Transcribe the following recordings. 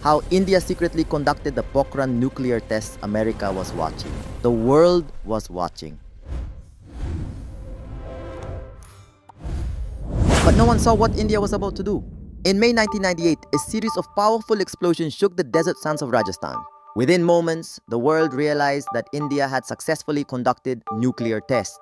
How India secretly conducted the Pokhran nuclear tests. America was watching. The world was watching. But no one saw what India was about to do. In May 1998, a series of powerful explosions shook the desert sands of Rajasthan. Within moments, the world realized that India had successfully conducted nuclear tests.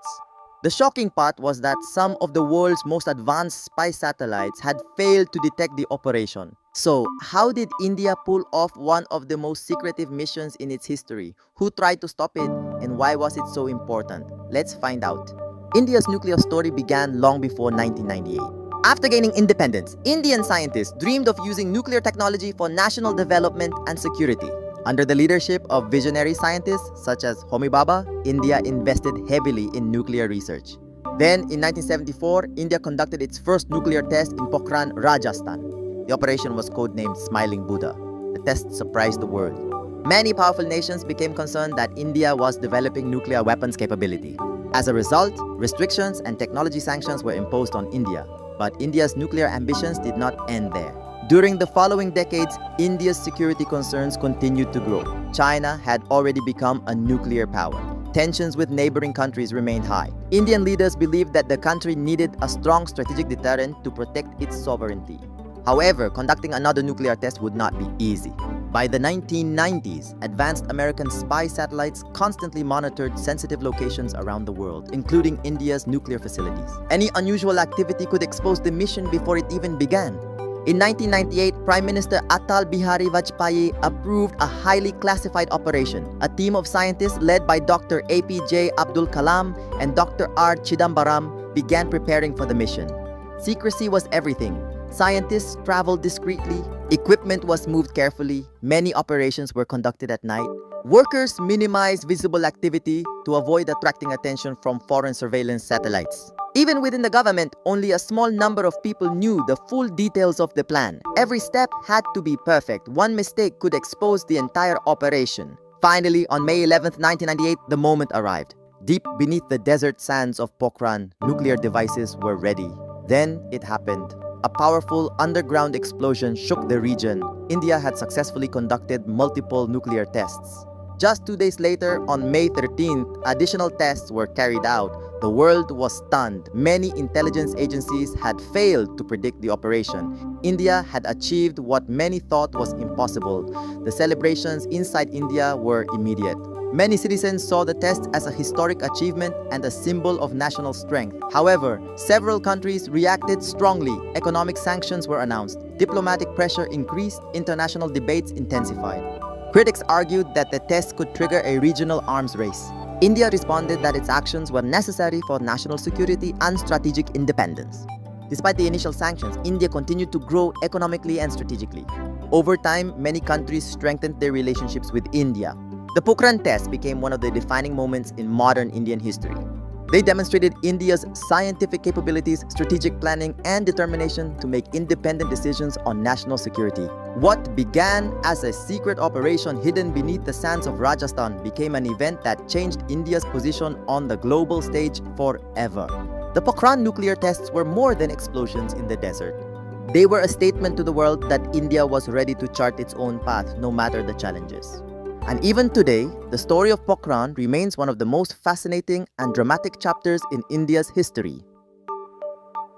The shocking part was that some of the world's most advanced spy satellites had failed to detect the operation. So, how did India pull off one of the most secretive missions in its history? Who tried to stop it? And why was it so important? Let's find out. India's nuclear story began long before 1998. After gaining independence, Indian scientists dreamed of using nuclear technology for national development and security. Under the leadership of visionary scientists such as Homi Bhabha, India invested heavily in nuclear research. Then, in 1974, India conducted its first nuclear test in Pokhran, Rajasthan. The operation was codenamed Smiling Buddha. The test surprised the world. Many powerful nations became concerned that India was developing nuclear weapons capability. As a result, restrictions and technology sanctions were imposed on India. But India's nuclear ambitions did not end there. During the following decades, India's security concerns continued to grow. China had already become a nuclear power. Tensions with neighboring countries remained high. Indian leaders believed that the country needed a strong strategic deterrent to protect its sovereignty. However, conducting another nuclear test would not be easy. By the 1990s, advanced American spy satellites constantly monitored sensitive locations around the world, including India's nuclear facilities. Any unusual activity could expose the mission before it even began. In 1998, Prime Minister Atal Bihari Vajpayee approved a highly classified operation. A team of scientists led by Dr. APJ Abdul Kalam and Dr. R. Chidambaram began preparing for the mission. Secrecy was everything. Scientists traveled discreetly, equipment was moved carefully, many operations were conducted at night. Workers minimized visible activity to avoid attracting attention from foreign surveillance satellites. Even within the government, only a small number of people knew the full details of the plan. Every step had to be perfect. One mistake could expose the entire operation. Finally, on May 11, 1998, the moment arrived. Deep beneath the desert sands of Pokhran, nuclear devices were ready. Then it happened. A powerful underground explosion shook the region. India had successfully conducted multiple nuclear tests. Just 2 days later, on May 13th, additional tests were carried out. The world was stunned. Many intelligence agencies had failed to predict the operation. India had achieved what many thought was impossible. The celebrations inside India were immediate. Many citizens saw the test as a historic achievement and a symbol of national strength. However, several countries reacted strongly. Economic sanctions were announced. Diplomatic pressure increased. International debates intensified. Critics argued that the test could trigger a regional arms race. India responded that its actions were necessary for national security and strategic independence. Despite the initial sanctions, India continued to grow economically and strategically. Over time, many countries strengthened their relationships with India. The Pokhran test became one of the defining moments in modern Indian history. They demonstrated India's scientific capabilities, strategic planning, and determination to make independent decisions on national security. What began as a secret operation hidden beneath the sands of Rajasthan became an event that changed India's position on the global stage forever. The Pokhran nuclear tests were more than explosions in the desert. They were a statement to the world that India was ready to chart its own path, no matter the challenges. And even today, the story of Pokhran remains one of the most fascinating and dramatic chapters in India's history.